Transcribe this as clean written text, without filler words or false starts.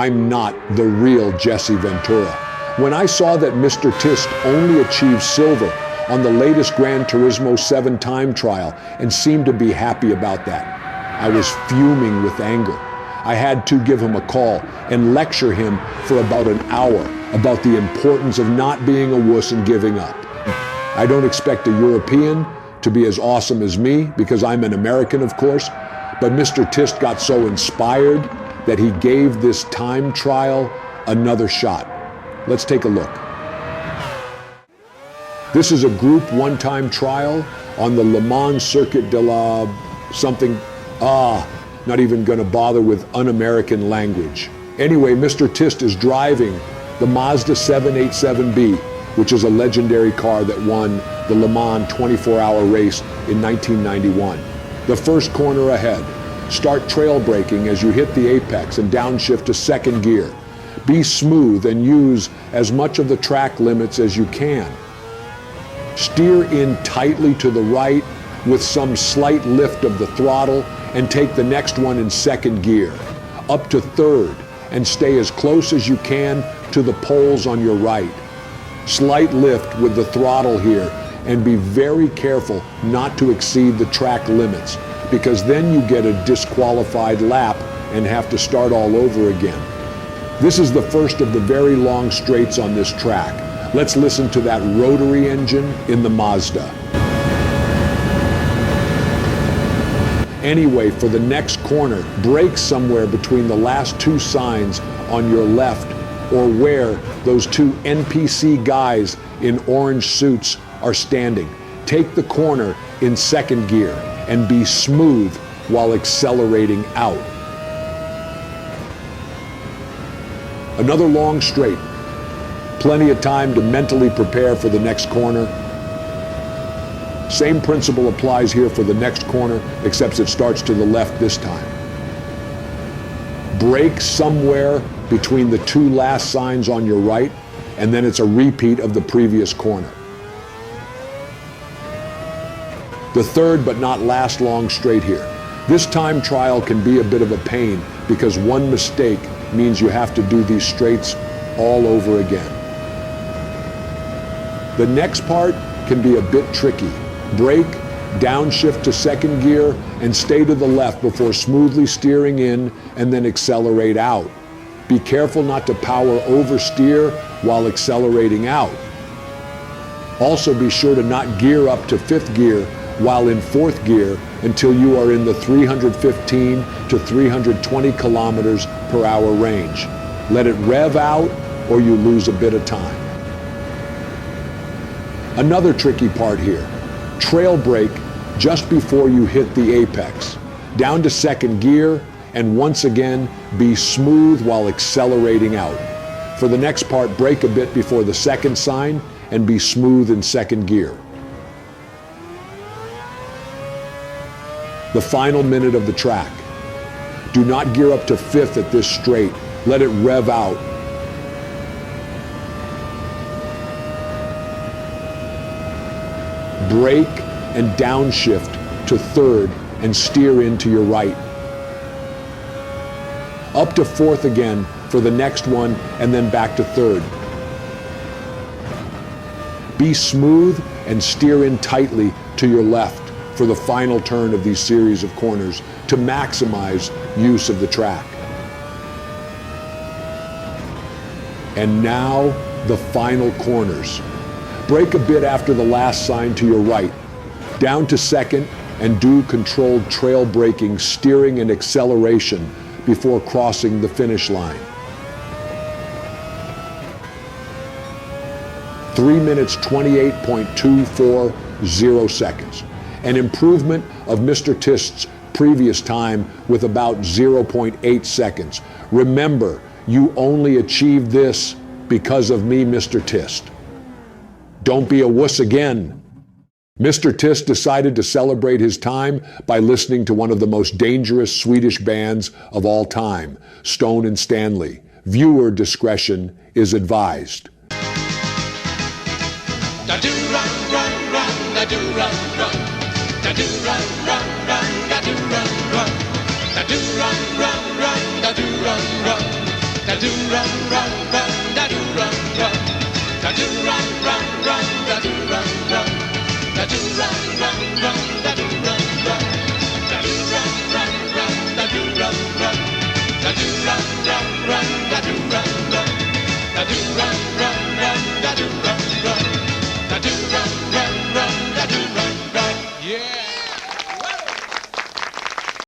I'm not the real Jesse Ventura. When I saw that Mr. Tist only achieved silver on the latest Gran Turismo 7 time trial and seemed to be happy about that, I was fuming with anger. I had to give him a call and lecture him for about an hour about the importance of not being a wuss and giving up. I don't expect a European to be as awesome as me, because I'm an American, of course, but Mr. Tist got so inspired that he gave this time trial another shot. Let's take a look. This is a Group 1 time trial on the Le Mans Circuit de la something, not even gonna bother with un-American language. Anyway, Mr. Tist is driving the Mazda 787B, which is a legendary car that won the Le Mans 24-hour race in 1991. The first corner ahead. Start trail braking as you hit the apex and downshift to second gear. Be smooth and use as much of the track limits as you can. Steer in tightly to the right with some slight lift of the throttle and take the next one in second gear, up to third, and stay as close as you can to the poles on your right. Slight lift with the throttle here, and be very careful not to exceed the track limits, because then you get a disqualified lap and have to start all over again. This is the first of the very long straights on this track. Let's listen to that rotary engine in the Mazda. Anyway, for the next corner, brake somewhere between the last two signs on your left, or where those two NPC guys in orange suits are standing. Take the corner in second gear and be smooth while accelerating out. Another long straight. Plenty of time to mentally prepare for the next corner. Same principle applies here for the next corner, except it starts to the left this time. Brake somewhere between the two last signs on your right, and then it's a repeat of the previous corner. The third but not last long straight here. This time trial can be a bit of a pain because one mistake means you have to do these straights all over again. The next part can be a bit tricky. Brake, downshift to second gear, and stay to the left before smoothly steering in and then accelerate out. Be careful not to power oversteer while accelerating out. Also be sure to not gear up to fifth gear while in fourth gear until you are in the 315 to 320 kilometers per hour range. Let it rev out or you lose a bit of time. Another tricky part here. Trail brake just before you hit the apex. Down to second gear, and once again, be smooth while accelerating out. For the next part, brake a bit before the second sign and be smooth in second gear. The final minute of the track. Do not gear up to fifth at this straight. Let it rev out. Brake and downshift to third and steer into your right. Up to fourth again for the next one, and then back to third. Be smooth and steer in tightly to your left for the final turn of these series of corners to maximize use of the track. And now the final corners. Brake a bit after the last sign to your right. Down to second and do controlled trail braking, steering and acceleration before crossing the finish line. 3 minutes 28.240 seconds. An improvement of Mr. Tist's previous time with about 0.8 seconds. Remember, you only achieved this because of me, Mr. Tist. Don't be a wuss again. Mr. Tist decided to celebrate his time by listening to one of the most dangerous Swedish bands of all time, Stone and Stanley. Viewer discretion is advised. Da do run, run, run, da do run, run. Da do run, run, run, da do run, run. Da do run, run, run, da do run, run. da do run, run, run, da do run, run, da do run, run, run, da do run, run, da do run, run, run, da do run, run, da do run, run, run, da do run, run, da do run, run, run, da do run, run, da do run, run, run, da do run.